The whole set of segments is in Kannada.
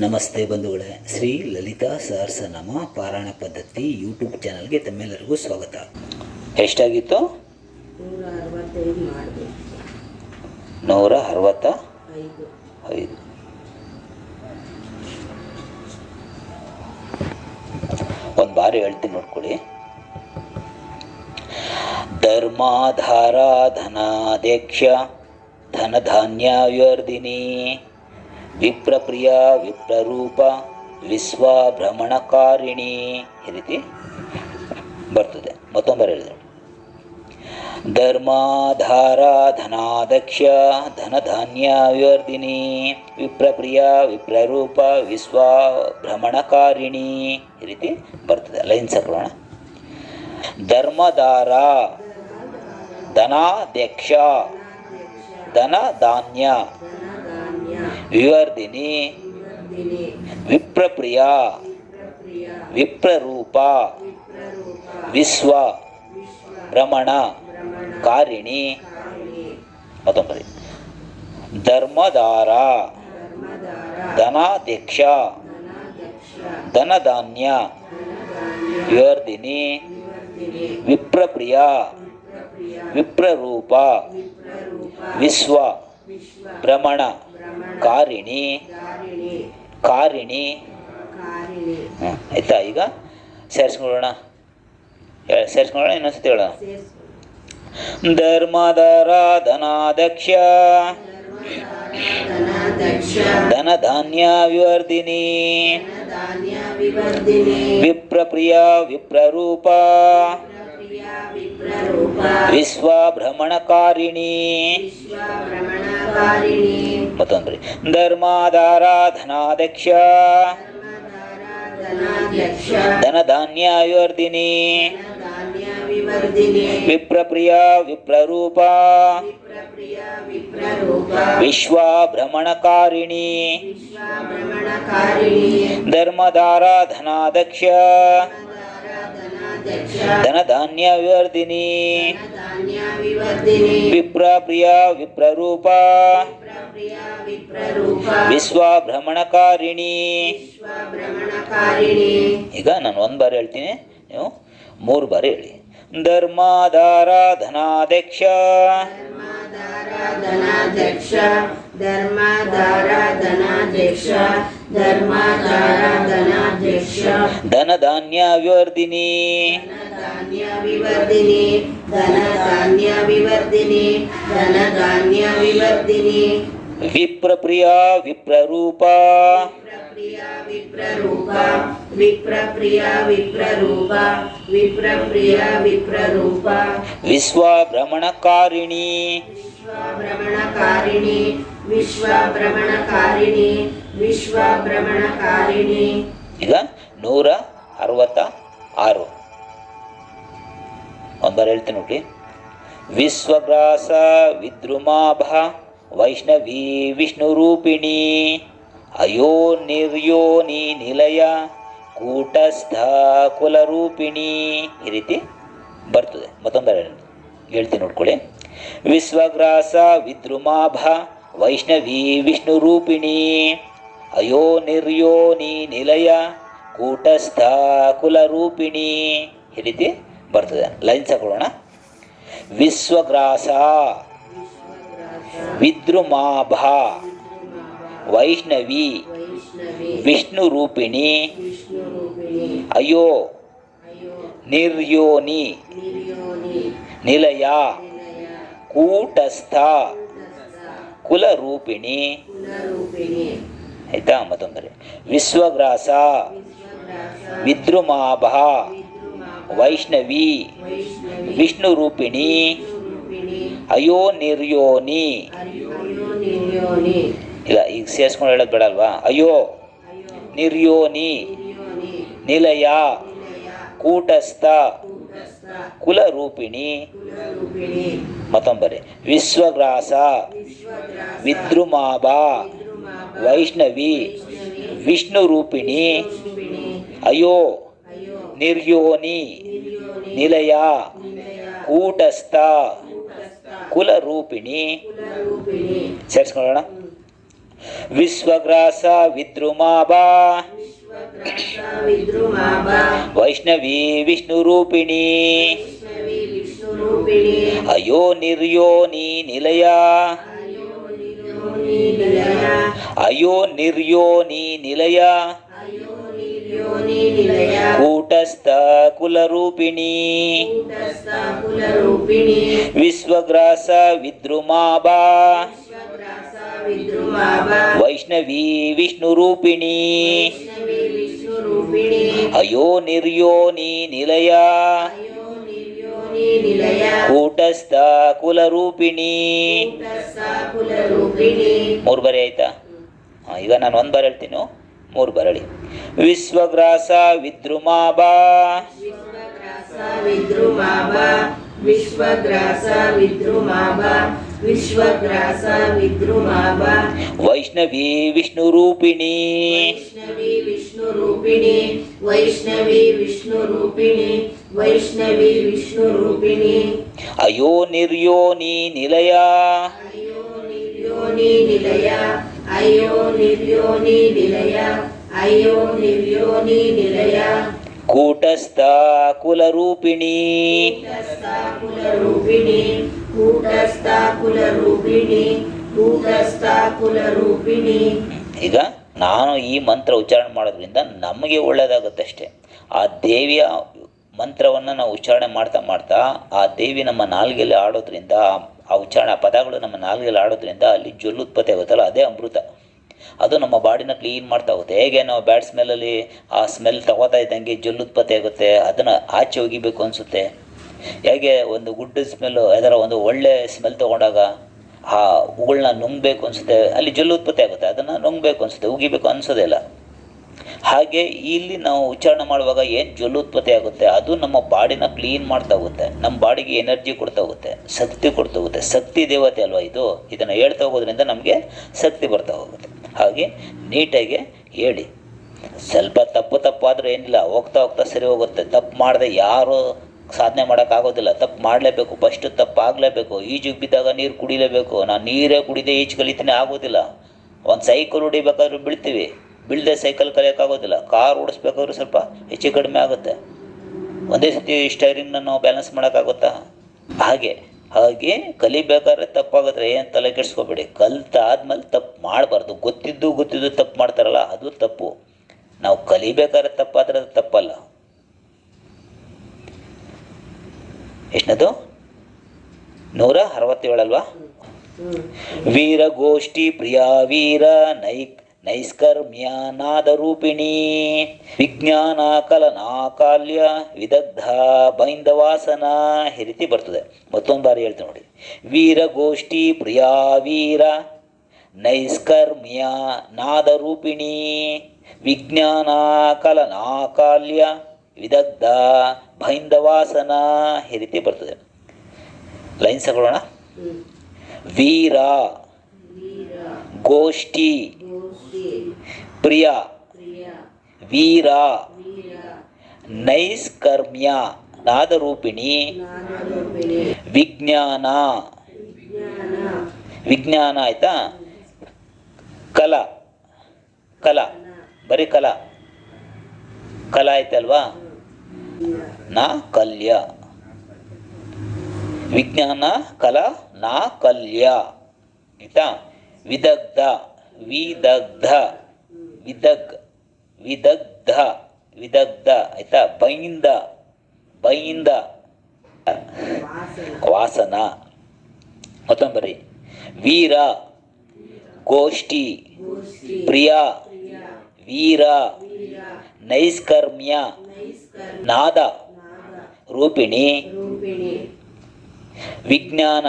ನಮಸ್ತೆ ಬಂಧುಗಳೇ, ಶ್ರೀ ಲಲಿತಾ ಸಹಸ್ರನಾಮ ಪಾರಾಯಣ ಪದ್ಧತಿ ಯೂಟ್ಯೂಬ್ ಚಾನಲ್ಗೆ ತಮ್ಮೆಲ್ಲರಿಗೂ ಸ್ವಾಗತ. ಎಷ್ಟಾಗಿತ್ತು? 165. ಒಂದು ಬಾರಿ ಹೇಳ್ತೀನಿ ನೋಡ್ಕೊಳ್ಳಿ. ಧರ್ಮಾಧಾರ ಧನಾಧ್ಯಕ್ಷ ಧನಧಾನ್ಯವ್ಯರ್ಧಿನಿ ವಿಪ್ರಪ್ರಿಯ ವಿಪ್ರರೂಪ ವಿಶ್ವಭ್ರಮಣಕಾರಿಣಿ ಈ ರೀತಿ ಬರ್ತದೆ. ಮತ್ತೊಂದು ಹೇಳಿದರು. ಧರ್ಮಾಧಾರ ಧನಾಧ್ಯಕ್ಷ ಧನಧಾನ್ಯವ್ಯರ್ಧಿನಿ ವಿಪ್ರಪ್ರಿಯ ವಿಪ್ರರೂಪ ವಿಶ್ವಭ್ರಮಣಕಾರಿಣಿ ಈ ರೀತಿ ಬರ್ತದೆ. ಲೈನ್ಸ್ ಹಾಕೋಣ. ಧರ್ಮಧಾರ ಧನಾಧ್ಯಕ್ಷ ಧನಧಾನ್ಯ ವಿವರ್ಧಿನಿ ವಿಪ್ರಪ್ರಿಯ ವಿಪ್ರರೂಪ ವಿಶ್ವ ಭ್ರಮಣ ಕಾರಿಣಿ. ಮತ್ತೊಂದು ಧರ್ಮಧಾರ ಧನಾಧ್ಯಕ್ಷ ಧನಧಾನ್ಯ ವಿವರ್ಧಿನಿ ವಿಪ್ರಪ್ರಿಯ ವಿಪ್ರರೂಪ ವಿಶ್ವ ಭ್ರಮಣ ಕಾರಿಣಿ ಆಯ್ತಾ? ಈಗ ಸೇರಿಸ್ಕೊಳ್ಳೋಣ. ಇನ್ನೊಂದ್ಸತಿ ಹೇಳೋಣ. ಧರ್ಮಧಾರ ಧನಾಧ್ಯಕ್ಷ ಧನಧಾನ್ಯ ವಿವರ್ಧಿನಿ ವಿಪ್ರಪ್ರಿಯ ವಿಪ್ರರೂಪ ವಿಶ್ವಭ್ರಮಣಕಾರಿಣಿ. ಮತ್ತೊಂದ್ರಿ. ಧರ್ಮಾಧಾರ ಧನಾಧ್ಯಕ್ಷ ಧನಧಾನ್ಯ ವಿವರ್ಧಿನಿ ವಿಪ್ರಪ್ರಿಯ ವಿಪ್ರರೂಪ ವಿಶ್ವಭ್ರಮಣಕಾರಿಣಿ. ಧರ್ಮಧಾರ ಧನಾಧ್ಯಕ್ಷ ಧನಧಾನ್ಯ ವಿವರ್ಧಿನಿ ವಿಪ್ರಪ್ರಿಯ ವಿಪ್ರರೂಪ ವಿಶ್ವಭ್ರಮಣಕಾರಿಣಿ. ಈಗ ನಾನು ಒಂದು ಬಾರಿ ಹೇಳ್ತೀನಿ, ನೀವು 3 ಬಾರಿ ಹೇಳಿ. ಧರ್ಮಾಧಾರ ಧನಾಧ್ಯಕ್ಷ ಧನಧಾನ್ಯ ವಿವರ್ಧಿನಿ ವಿಪ್ರಪ್ರಿಯ ವಿಪ್ರರೂಪ ವಿಶ್ವಭ್ರಮಣಕಾರಿಣಿ. ಈಗ 166. ಒಂದಾರು ಹೇಳ್ತೀನಿ ನೋಡಿ. ವಿಶ್ವಗ್ರಾಸ ವಿದ್ರುಮಾಭ ವೈಷ್ಣವಿ ವಿಷ್ಣುರೂಪಿಣಿ ಅಯೋ ನಿರ್ಯೋನಿ ನಿಲಯ ಕೂಟಸ್ಥ ಕುಲರೂಪಿಣಿ ಈ ರೀತಿ ಬರ್ತದೆ. ಮತ್ತೊಂದಾರು ಹೇಳ್ತೀನಿ ನೋಡ್ಕೊಳ್ಳಿ. ವಿಶ್ವಗ್ರಾಸ ವಿದ್ರುಮಾಭ ವೈಷ್ಣವಿ ವಿಷ್ಣುರೂಪಿಣಿ ಅಯೋ ನಿರ್ಯೋನಿ ನಿಲಯ ಕೂಟಸ್ಥ ಕುಲರೂಪಿಣಿ ಈ ರೀತಿ ಬರ್ತದೆ. ಲೈನ್ಸ್ ಹಾಕೊಳ್ಳೋಣ. ವಿಶ್ವಗ್ರಾಸ ವಿದ್ರುಮಾಭ ವೈಷ್ಣವಿ ವಿಷ್ಣುರೂಪಿಣಿ ಅಯೋ ನಿರ್ಯೋನಿ ನಿಲಯ ಕೂಟಸ್ಥ ಕುಲರೂಪಿಣಿ. ಆಯ್ತಾ? ಮತ್ತೊಂದರೆ. ವಿಶ್ವಗ್ರಾಸ ವಿದ್ರುಮಾಭ ವೈಷ್ಣವಿ ವಿಷ್ಣುರೂಪಿಣಿ ಅಯೋ ನಿರ್ಯೋನಿ. ಇಲ್ಲ, ಈಗ ಸೇರಿಸ್ಕೊಂಡು ಹೇಳೋದು ಬೇಡ ಅಲ್ವಾ? ಅಯೋ ನಿರ್ಯೋನಿ ನಿಲಯ ಕೂಟಸ್ಥ ಕುಲರೂಪಿಣಿ. ಮತ್ತೊಂಬರಿ. ವಿಶ್ವಗ್ರಾಸ ವಿದ್ರುಮಾಭ ವೈಷ್ಣವಿ ವಿಷ್ಣುರೂಪಿಣಿ ಅಯೋ ನಿರ್ಯೋನಿ ನಿಲಯ ಕೂಟಸ್ಥ ಕುಲರೂಪಿಣಿ. ಸೇರಿಸ್ಕೊಳ್ಳೋಣ. ವಿಶ್ವಗ್ರಾಸ ವಿದ್ರುಮಾಭ ವೈಷ್ಣವಿ ವಿಷ್ಣು ರೂಪಿಣಿ ಅಯೋ ನಿರ್ಯೋನಿ ನಿಲಯ ಅಯೋ ನಿರ್ಯೋನಿ ನಿಲಯ ಕೂಟಸ್ಥ ಕುಲರೂಪಿಣಿ ವಿಶ್ವಗ್ರಾಸ ವಿದ್ರುಮಾಭ ವೈಷ್ಣವಿ ವಿಷ್ಣು ರೂಪಿಣಿ ಅಯೋ ನಿರ್ಯೋನಿ ನಿಲಯ ಕೂಟಸ್ಥ ಕುಲರೂಪಿಣಿ. 3 ಬಾರಿ ಆಯ್ತಾ? ಈಗ ನಾನು 1 ಬಾರಿ ಹೇಳ್ತೀನಿ, 3 ಬಾರಿ ಹೇಳಿ. ವಿಶ್ವಗ್ರಾಸ ವಿದ್ರುಮಾಭ ವೈಷ್ಣವಿ ವಿಷ್ಣು ರೂಪಿಣಿ ಅಯೋ ನಿರ್ಯೋನಿ ನಿಲಯ ಕೂಟಸ್ಥ ಕುಲರೂಪಿಣಿ ಈಗ ನಾನು ಈ ಮಂತ್ರ ಉಚ್ಚಾರಣೆ ಮಾಡೋದ್ರಿಂದ ನಮಗೆ ಒಳ್ಳೆಯದಾಗುತ್ತೆ ಅಷ್ಟೇ. ಆ ದೇವಿಯ ಮಂತ್ರವನ್ನು ನಾವು ಉಚ್ಚಾರಣೆ ಮಾಡ್ತಾ ಮಾಡ್ತಾ ಆ ದೇವಿ ನಮ್ಮ ನಾಲ್ಗೆಯಲ್ಲಿ ಆಡೋದ್ರಿಂದ, ಆ ಉಚ್ಚಾರಣೆ ಪದಗಳು ನಮ್ಮ ನಾಲ್ಗೆಯಲ್ಲಿ ಆಡೋದ್ರಿಂದ ಅಲ್ಲಿ ಜೊಲ್ಲುತ್ಪತ್ತಿ ಆಗುತ್ತಲ್ಲ, ಅದೇ ಅಮೃತ. ಅದು ನಮ್ಮ ಬಾಡಿನ ಕ್ಲೀನ್ ಮಾಡ್ತಾ ಹೋಗುತ್ತೆ. ಹೇಗೆ ನಾವು ಬ್ಯಾಡ್ ಸ್ಮೆಲ್ಲಲ್ಲಿ ಆ ಸ್ಮೆಲ್ ತಗೋತಾ ಇದ್ದಂಗೆ ಜೊಲ್ಲುತ್ಪತ್ತಿ ಆಗುತ್ತೆ, ಅದನ್ನು ಆಚೆ ಒಗಿಬೇಕು ಅನಿಸುತ್ತೆ. ಹೇಗೆ ಒಂದು ಗುಡ್ ಸ್ಮೆಲ್ಲು, ಅದರ ಒಂದು ಒಳ್ಳೆ ಸ್ಮೆಲ್ ತೊಗೊಂಡಾಗ ಆ ಹೂಗಳನ್ನ ನುಂಗಬೇಕು ಅನಿಸುತ್ತೆ, ಅಲ್ಲಿ ಜೊಲ್ಲುತ್ಪತ್ತಿ ಆಗುತ್ತೆ, ಅದನ್ನು ನುಂಗಬೇಕು ಅನಿಸುತ್ತೆ, ಉಗಿಬೇಕು ಅನಿಸೋದಿಲ್ಲ. ಹಾಗೆ ಇಲ್ಲಿ ನಾವು ಉಚ್ಚಾರಣೆ ಮಾಡುವಾಗ ಏನು ಜೊಲ್ಲುತ್ಪತ್ತಿ ಆಗುತ್ತೆ, ಅದು ನಮ್ಮ ಬಾಡಿನ ಕ್ಲೀನ್ ಮಾಡ್ತಾ ಹೋಗುತ್ತೆ, ನಮ್ಮ ಬಾಡಿಗೆ ಎನರ್ಜಿ ಕೊಡ್ತಾ ಹೋಗುತ್ತೆ, ಶಕ್ತಿ ಕೊಡ್ತಾ ಹೋಗುತ್ತೆ. ಶಕ್ತಿ ದೇವತೆ ಅಲ್ವಾ ಇದು, ಇದನ್ನು ಹೇಳ್ತಾ ಹೋಗೋದ್ರಿಂದ ನಮಗೆ ಶಕ್ತಿ ಬರ್ತಾ ಹೋಗುತ್ತೆ. ಹಾಗೆ ನೀಟಾಗಿ ಹೇಳಿ. ಸ್ವಲ್ಪ ತಪ್ಪಾದರೂ ಏನಿಲ್ಲ, ಹೋಗ್ತಾ ಹೋಗ್ತಾ ಸರಿ ಹೋಗುತ್ತೆ. ತಪ್ಪು ಮಾಡದೆ ಯಾರು ಸಾಧನೆ ಮಾಡೋಕ್ಕಾಗೋದಿಲ್ಲ. ತಪ್ಪು ಮಾಡಲೇಬೇಕು, ಫಸ್ಟು ತಪ್ಪು ಆಗಲೇಬೇಕು. ಈಜಿಗೆ ಬಿದ್ದಾಗ ನೀರು ಕುಡಿಲೇಬೇಕು. ನಾನು ನೀರೇ ಕುಡಿದೆ ಈಜು ಕಲಿತೀನಿ ಆಗೋದಿಲ್ಲ. ಒಂದು ಸೈಕಲ್ ಹೊಡಿಬೇಕಾದ್ರೂ ಬೀಳ್ತೀವಿ, ಬೀಳದೆ ಸೈಕಲ್ ಕಲಿಯೋಕ್ಕಾಗೋದಿಲ್ಲ. ಕಾರ್ ಓಡಿಸ್ಬೇಕಾದ್ರೂ ಸ್ವಲ್ಪ ಹೆಚ್ಚು ಕಡಿಮೆ ಆಗುತ್ತೆ. ಒಂದೇ ಸತಿ ಸ್ಟೈರಿಂಗ್ನ ನಾವು ಬ್ಯಾಲೆನ್ಸ್ ಮಾಡೋಕ್ಕಾಗುತ್ತಾ? ಹಾಗೆ ಕಲಿಬೇಕಾದ್ರೆ ತಪ್ಪಾಗಿದ್ರೆ ಏನು ತಲೆ ಕೆಡಿಸ್ಕೋಬೇಡಿ. ಕಲಿತಾದ್ಮೇಲೆ ತಪ್ಪು ಮಾಡಬಾರ್ದು. ಗೊತ್ತಿದ್ದು ತಪ್ಪು ಮಾಡ್ತಾರಲ್ಲ, ಅದು ತಪ್ಪು. ನಾವು ಕಲಿಬೇಕಾದ್ರೆ ತಪ್ಪಾದ್ರೆ ಅದು ತಪ್ಪಲ್ಲ. ಎಷ್ಟನದು? 167 ಅಲ್ವಾ? ವೀರಗೋಷ್ಠಿ ಪ್ರಿಯಾ ವೀರ ನೈಷ್ಕರ್ಮ್ಯ ನಾದರೂಪಿಣಿ ವಿಜ್ಞಾನ ಕಲನಾ ಕಾಲ್ಯ ವಿದಗ್ಧ ಬೈಂದವಾಸನ. ಈ ರೀತಿ ಬರ್ತದೆ. ಮತ್ತೊಂದು ಬಾರಿ ಹೇಳ್ತೀನಿ ನೋಡಿ. ವೀರಗೋಷ್ಠಿ ಪ್ರಿಯಾ ವೀರ ನೈಷ್ಕರ್ಮ್ಯ ನಾದರೂಪಿಣಿ ವಿಜ್ಞಾನ ಕಲನಾ ಕಾಲ್ಯ ವಿದಗ್ಧ ಬೈಂದವಾಸನ. ಈ ರೀತಿ ಬರ್ತದೆ. ಲೈನ್ಸ್ ತಗೊಳ್ಳೋಣ. ವೀರ ಗೋಷ್ಠಿ ಪ್ರಿಯ ವೀರ ನೈಷ್ಕರ್ಮ್ಯ ನಾದರೂಪಿಣಿ ವಿಜ್ಞಾನ ಆಯ್ತಾ? ಕಲಾ ಬರೀ ಕಲಾ ಆಯ್ತಲ್ವಾ? ನಾ ಕಲ್ಯ ವಿಜ್ಞಾನ ಕಲಾ ನಾ ಕಲ್ಯ ಆಯ್ತಾ? ವಿದಗ್ಧ ಆಯ್ತಾ? ಬೈಂದ ವಾಸನ. ಮತ್ತೊಂಬರಿ. ವೀರ ಗೋಷ್ಠಿ ಪ್ರಿಯ ವೀರ ನೈಷ್ಕರ್ಮ್ಯ ನಾದ ರೂಪಿಣಿ ವಿಜ್ಞಾನ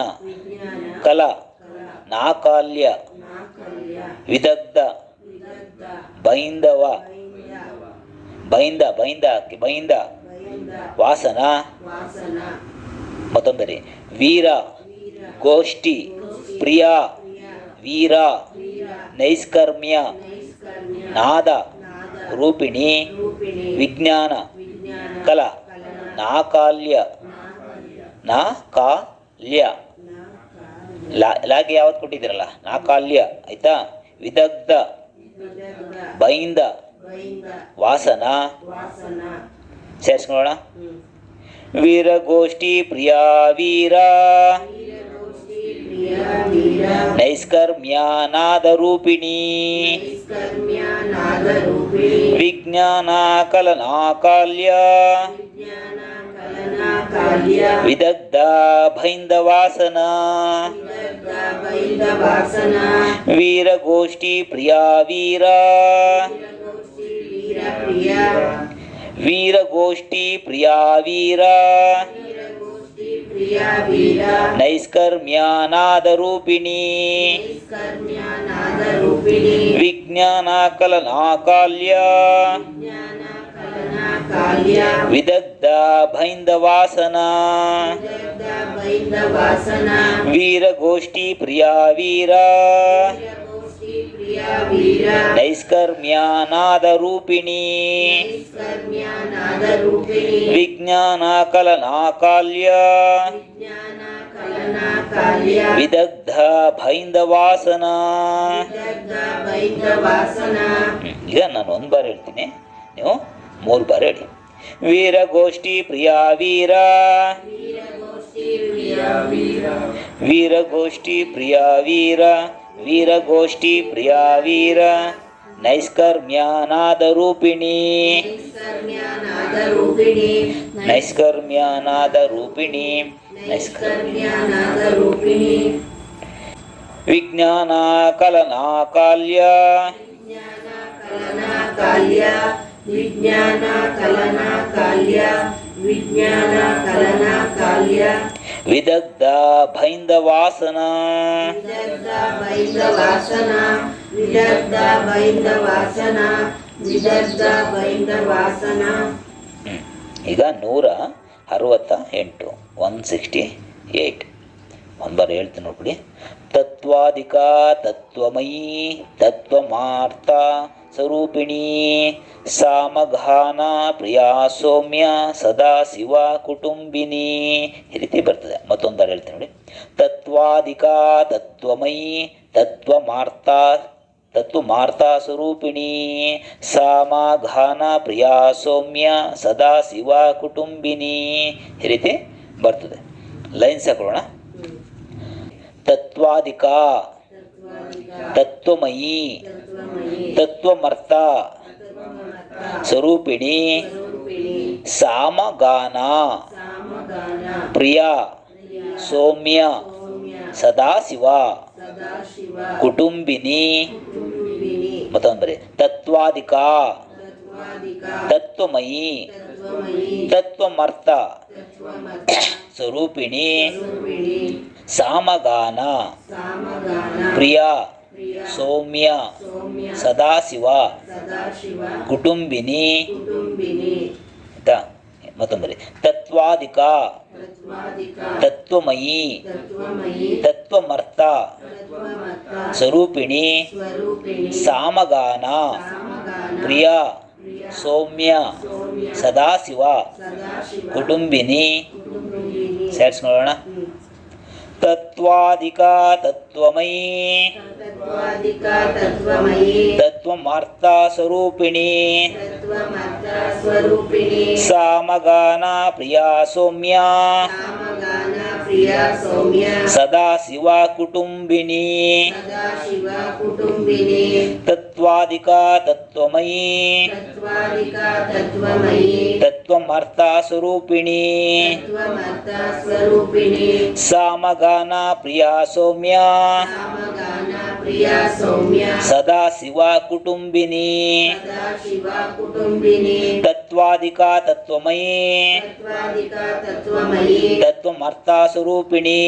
ಕಲಾ ನಾಕಾಲ್ಯ ವಿದಗ್ಧ ಬೈಂದ ವಾಸನ. ಮತ್ತೊಂದರಿ. ವೀರ ಗೋಷ್ಠಿ ಪ್ರಿಯ ವೀರ ನೈಷ್ಕರ್ಮ್ಯ ನಾದ ರೂಪಿಣಿ ವಿಜ್ಞಾನ ಕಲಾ ನಾಕಾಲ್ಯ ಲಾಗೆ ಯಾವತ್ತು ಕೊಟ್ಟಿದ್ದೀರಲ್ಲ, ನಾಕಾಲ್ಯ ಆಯ್ತಾ? ವಿದಗ್ಧ ಬೈಂದ ವಾಸನ ಸೇರಿಸ್ಕೊಳ್ಳೋಣ. ವೀರಗೋಷ್ಠಿ ಪ್ರಿಯಾ ವೀರ ನೈಷ್ಕರ್ಮ್ಯಾನಾದ ರೂಪಿಣಿ ವಿಜ್ಞಾನ ಕಲನಾ ಕಾಲ್ಯ ವಿದಗ್ಧ ಬೈಂದ ವಾಸನ ವೀರಗೋಷ್ಠಿ ಪ್ರಿಯಾ ವೀರ ವೀರಗೋಷ್ಠಿ ಪ್ರಿಯಾ ವೀರ ನೈಷ್ಕರ್ಮ್ಯಾನಾದ ರೂಪಿಣಿ ವಿಜ್ಞಾನ ಕಲನಾ ಕಾಲ್ಯ ವಿದಗ್ಧ ಬೈಂದ ವಾಸನ ವೀರಗೋಷ್ಠಿ ಪ್ರಿಯಾ ವೀರ ನೈಷ್ಕರ್ಮ್ಯಾನಾದ ರೂಪಿಣಿ ವಿಜ್ಞಾನ ಕಲನಾ ಕಾಲ್ಯ ವಿದಗ್ಧ ಬೈಂದ ವಾಸನ. ಈಗ ನಾನು ಒಂದು ಬಾರಿ ಹೇಳ್ತೀನಿ, ನೀವು 3 ಬಾರಿ ಹೇಳಿ. ವೀರಗೋಷ್ಠಿ ಪ್ರಿಯಾ ವೀರ ವೀರಗೋಷ್ಠಿ ಪ್ರಿಯಾ ವೀರ ವೀರಗೋಷ್ಠಿ ಪ್ರಿಯಾ ವೀರ ನೈಷ್ಕರ್ಮ್ಯಾನಾದ ರೂಪಿಣಿ ನೈಷ್ಕರ್ಮ್ಯಾನಾದ ರೂಪಿಣಿ ವಿಜ್ಞಾನ ಕಲನಾ ಕಾಲ್ಯ ವಿಜ್ಞಾನ ಕಲನಾ ಕಾಲ್ಯ ವಿಜ್ಞಾನ ಕಲನಾ ಕಾಲ್ಯ ವಿದಗ್ಧ ಬೈಂದ ವಾಸನ ವಿದಗ್ಧ ಬೈಂದ ವಾಸನ ವಿದಗ್ಧ ಬೈಂದ ವಾಸನ ವಿದಗ್ಧ ಬೈಂದ ವಾಸನ. ಈಗ 168 168 ಒಂಬಾರ ಹೇಳ್ತೀನಿ ನೋಡ್ಬಿಡಿ. ತತ್ವಾಧಿಕ ತತ್ವಮಯೀ ತತ್ವಮಾರ್ಥ ಸ್ವರೂಪಿಣಿ ಸಾಮಘಾನ ಪ್ರಿಯಾ ಸೌಮ್ಯ ಸದಾ ಶಿವ ಕುಟುಂಬಿನಿ. ಈ ರೀತಿ ಬರ್ತದೆ. ಮತ್ತೊಂದು ಬಾರಿ ಹೇಳ್ತೀನಿ ನೋಡಿ. ತತ್ವಾಧಿಕ ತತ್ವಮಯೀ ತತ್ವಮಾರ್ಥ ಸ್ವರೂಪಿಣಿ ಸಾಮಘಾನ ಪ್ರಿಯಾ ಸೌಮ್ಯ ಸದಾ ಶಿವ ಕುಟುಂಬಿನಿ. ಈ ರೀತಿ ಬರ್ತದೆ. ಲೈನ್ಸ್ ಹಾಕೊಳ್ಳೋಣ. ತತ್ವಾಧಿಕ ತತ್ವಮಯೀ ತತ್ವಮರ್ಥ ಸ್ವರೂಪಿಣಿ ಸಾಮಗಾನ ಪ್ರಿಯ ಸೌಮ್ಯ ಸದಾಶಿವ ಕುಟುಂಬಿನಿ. ಮತ್ತೊಂದು ಬರೀ. ತತ್ವಾಧಿಕ ತತ್ವಮಯೀ ತತ್ವಮರ್ಥ ಸ್ವರೂಪಿಣಿ ಸಾಮಗಾನ ಪ್ರಿಯ ಸೌಮ್ಯ ಸದಾಶಿವ ಕುಟುಂಬಿನಿ. ಮತ್ತೊಂಬರಿ. ತತ್ವಾಧಿಕ ತತ್ವಮಯೀ ತತ್ವಮರ್ಥ ಸ್ವರೂಪಿಣಿ ಸಾಮಗಾನ ಪ್ರಿಯ ಸೌಮ್ಯ ಸದಾಶಿವ ಕುಟುಂಬಿನಿ. ಸೇರಿಸ್ಕೊಳ್ಳೋಣ. ತತ್ವಾಧಿಕ ತತ್ವಮಯೀ ತತ್ವಮಾರ್ಥ ಸ್ವರೂಪಿಣಿ ಸಾಮಗಾನ ಪ್ರಿಯ ಸೌಮ್ಯ ಸದಾ ಶಿವ ಕುಟುಂಬಿನಿ. ತತ್ವಾಧಿಕ ತತ್ವಮಯೀ ತತ್ವಮಾರ್ಥ ಸ್ವರೂಪಿಣಿ ಸಾಮಗಾನ ಪ್ರಿಯ ಸೌಮ್ಯ ಸದಾ ಶಿವ ಕುಟುಂಬಿನಿ. ತತ್ವಾಧಿಕ ತತ್ವಮಯೀ ತತ್ವಮರ್ಥ ಸ್ವರೂಪಿಣಿ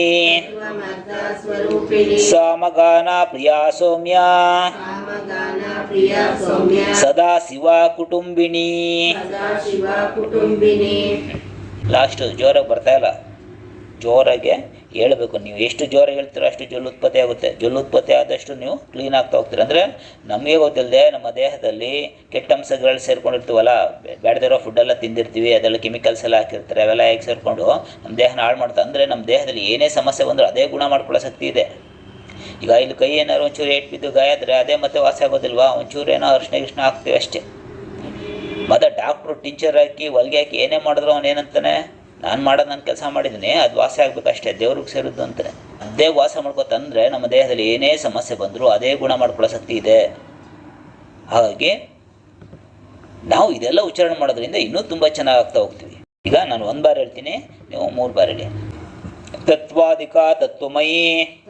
ಸಾಮಗಾನ ಪ್ರಿಯ ಸೌಮ್ಯ ಸದಾ ಶಿವ ಕುಟುಂಬಿನಿ. ಲಾಸ್ಟ್ ಜೋರಾಗಿ ಬರ್ತಾ ಇಲ್ಲ. ಜೋರಾಗೆ ಹೇಳಬೇಕು. ನೀವು ಎಷ್ಟು ಜೋರಾಗಿ ಹೇಳ್ತೀರೋ ಅಷ್ಟು ಜೊಲ್ಲುತ್ಪತ್ತಿ ಆಗುತ್ತೆ. ಜೊಲ್ಲುತ್ಪತ್ತಿ ಆದಷ್ಟು ನೀವು ಕ್ಲೀನ್ ಆಗ್ತಾ ಹೋಗ್ತೀರ. ಅಂದರೆ ನಮಗೆ ಗೊತ್ತಿಲ್ಲದೆ ನಮ್ಮ ದೇಹದಲ್ಲಿ ಕೆಟ್ಟ ಅಂಶಗಳು ಸೇರ್ಕೊಂಡಿರ್ತೀವಲ್ಲ, ಬೇಡದಿರೋ ಫುಡ್ಡೆಲ್ಲ ತಿಂದಿರ್ತೀವಿ, ಅದೆಲ್ಲ ಕೆಮಿಕಲ್ಸ್ ಎಲ್ಲ ಹಾಕಿರ್ತಾರೆ. ಅವೆಲ್ಲ ಹೇಗೆ ಸೇರಿಕೊಂಡು ನಮ್ಮ ದೇಹನ ಹಾಳು ಮಾಡ್ತಾ. ಅಂದರೆ ನಮ್ಮ ದೇಹದಲ್ಲಿ ಏನೇ ಸಮಸ್ಯೆ ಬಂದರೂ ಅದೇ ಗುಣ ಮಾಡ್ಕೊಳ್ಳೋ ಶಕ್ತಿ ಇದೆ. ಈಗ ಇಲ್ಲಿ ಕೈ ಏನಾದ್ರು ಒಂಚೂರು ಏಟ್ ಬಿದ್ದು ಗಾಯ ಆದರೆ ಅದೇ ಮತ್ತೆ ವಾಸಿ ಆಗೋದಿಲ್ವಾ? ಒಂಚೂರು ಏನೋ ಅರಿಶಿನ ಹಾಕ್ತೀವಿ ಅಷ್ಟೇ. ಮತ್ತು ಡಾಕ್ಟ್ರು ಟಿಂಚರ್ ಹಾಕಿ ಹೊಲಿಗೆ ಹಾಕಿ ಏನೇ ಮಾಡಿದ್ರು ಅವನು ಏನಂತಾನೆ, ನಾನು ಮಾಡೋದು ನಾನು ಕೆಲಸ ಮಾಡಿದ್ದೀನಿ, ಅದು ವಾಸಿ ಆಗಬೇಕಷ್ಟೇ, ದೇವ್ರಿಗೆ ಸೇರಿದ್ದು ಅಂತಾನೆ. ಅದೇ ವಾಸ ಮಾಡ್ಕೊತಂದರೆ ನಮ್ಮ ದೇಹದಲ್ಲಿ ಏನೇ ಸಮಸ್ಯೆ ಬಂದರೂ ಅದೇ ಗುಣ ಮಾಡ್ಕೊಳ್ಳೋ ಶಕ್ತಿ ಇದೆ. ಹಾಗಾಗಿ ನಾವು ಇದೆಲ್ಲ ಉಚ್ಚಾರಣೆ ಮಾಡೋದ್ರಿಂದ ಇನ್ನೂ ತುಂಬ ಚೆನ್ನಾಗಿ ಆಗ್ತಾ ಹೋಗ್ತೀವಿ. ಈಗ ನಾನು 1 ಬಾರಿ ಹೇಳ್ತೀನಿ, ನೀವು 3 ಬಾರಿ ಹೇಳಿ. ತತ್ವಾದಿಕಾ ತತ್ವಮಯಿ,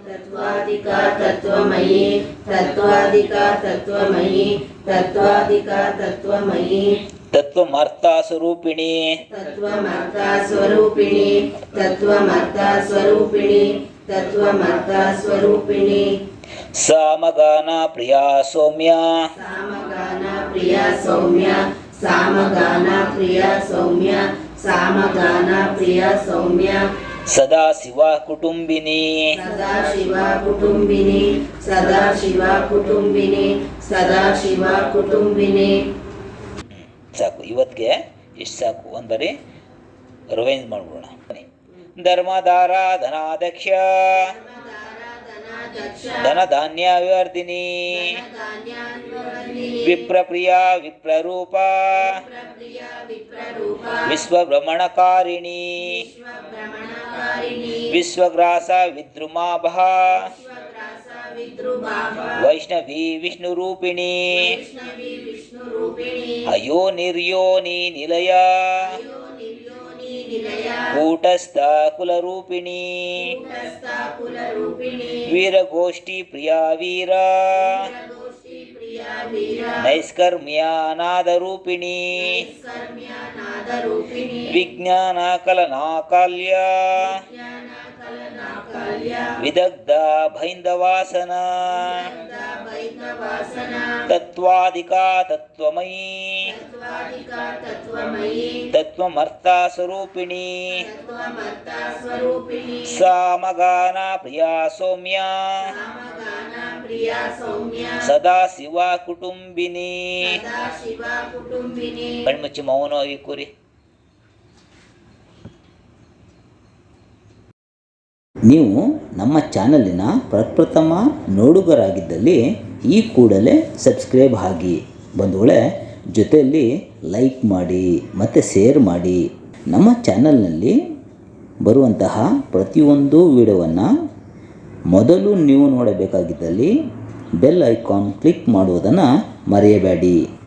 ತತ್ವಾದಿಕಾ ತತ್ವಮಯಿ, ತತ್ವಾದಿಕಾ ತತ್ವಮಯಿ, ತತ್ವಾದಿಕಾ ತತ್ವಮಯಿ, ತತ್ವಮರ್ಥ ಸ್ವರೂಪಿಣಿ, ತತ್ವಮರ್ಥ ಸ್ವರೂಪಿಣಿ, ತತ್ವಮರ್ಥ ಸ್ವರೂಪಿಣಿ, ತತ್ವಮರ್ಥ ಸ್ವರೂಪಿಣಿ, ಸಾಮಗಾನ ಪ್ರಿಯಾ ಸೌಮ್ಯ, ಸಾಮಗಾನ ಪ್ರಿಯ ಸೌಮ್ಯ, ಸಾಮಗಾನ ಪ್ರಿಯ ಸೌಮ್ಯ, ಸಾಮಗಾನ ಪ್ರಿಯ ಸೌಮ್ಯ, ಸದಾ ಶಿವ ಕುಟುಂಬಿನಿ, ಸದಾ ಶಿವ ಕುಟುಂಬಿನಿ, ಸದಾ ಶಿವ ಕುಟುಂಬಿನಿ, ಸದಾ ಶಿವ ಕುಟುಂಬಿನಿ. ಸಾಕು, ಇವತ್ತಿಗೆ ಇಷ್ಟು ಸಾಕು. 1 ಬಾರಿ ರಿವೈಸ್ ಮಾಡ್ಬಿಡೋಣ. ಧರ್ಮಧಾರ ಧನಾಧ್ಯಕ್ಷ, ಧನಧಾನ್ಯ ವಿವರ್ಧಿನಿ, ವಿಪ್ರಪ್ರಿಯ ವಿಪ್ರರೂಪ, ವಿಶ್ವಭ್ರಮಣಕಾರಿಣಿ, ವಿಶ್ವಗ್ರಾಸ ವಿದ್ರುಮಾಭ, ವೈಷ್ಣವಿ ವಿಷ್ಣುರೂಪಿಣಿ, ಅಯೋ ನಿರ್ಯೋನಿ ನಿಲಯ, ಕೂಟಸ್ಥ ಕುಲರೂಪಿಣಿ, ವೀರಗೋಷ್ಠಿ ಪ್ರಿಯಾ ವೀರ, ನೈಷ್ಕರ್ಮ್ಯ ನಾದರೂಪಿಣಿ, ವಿಜ್ಞಾನ ಕಲನಾಕಾಲ್ಯ, ವಿದಗ್ಧ ಭೈಂದವಾಸನ, ತತ್ವಾದಿಕಾ ತತ್ವಮಯಿ, ತತ್ವಮರ್ಥ ಸ್ವರೂಪಿಣಿ, ಸಾಮಗಾನ ಪ್ರಿಯಾ ಸೌಮ್ಯ, ಸದಾ ಶಿವ ಕುಟುಂಬಿನಿ. ಕಣ್ಮುಚ್ಚಿ ಮೌನವಾಗಿ ಕೂರಿ. ನೀವು ನಮ್ಮ ಚಾನಲಿನ ಪ್ರಪ್ರಥಮ ನೋಡುಗರಾಗಿದ್ದಲ್ಲಿ ಈ ಕೂಡಲೇ ಸಬ್ಸ್ಕ್ರೈಬ್ ಆಗಿ ಬಂಧುಗಳೇ, ಜೊತೆಯಲ್ಲಿ ಲೈಕ್ ಮಾಡಿ ಮತ್ತು ಶೇರ್ ಮಾಡಿ. ನಮ್ಮ ಚಾನಲ್ನಲ್ಲಿ ಬರುವಂತಹ ಪ್ರತಿಯೊಂದು ವಿಡಿಯೋವನ್ನು ಮೊದಲು ನೀವು ನೋಡಬೇಕಾಗಿದ್ದಲ್ಲಿ ಬೆಲ್ ಐಕಾನ್ ಕ್ಲಿಕ್ ಮಾಡುವುದನ್ನು ಮರೆಯಬೇಡಿ.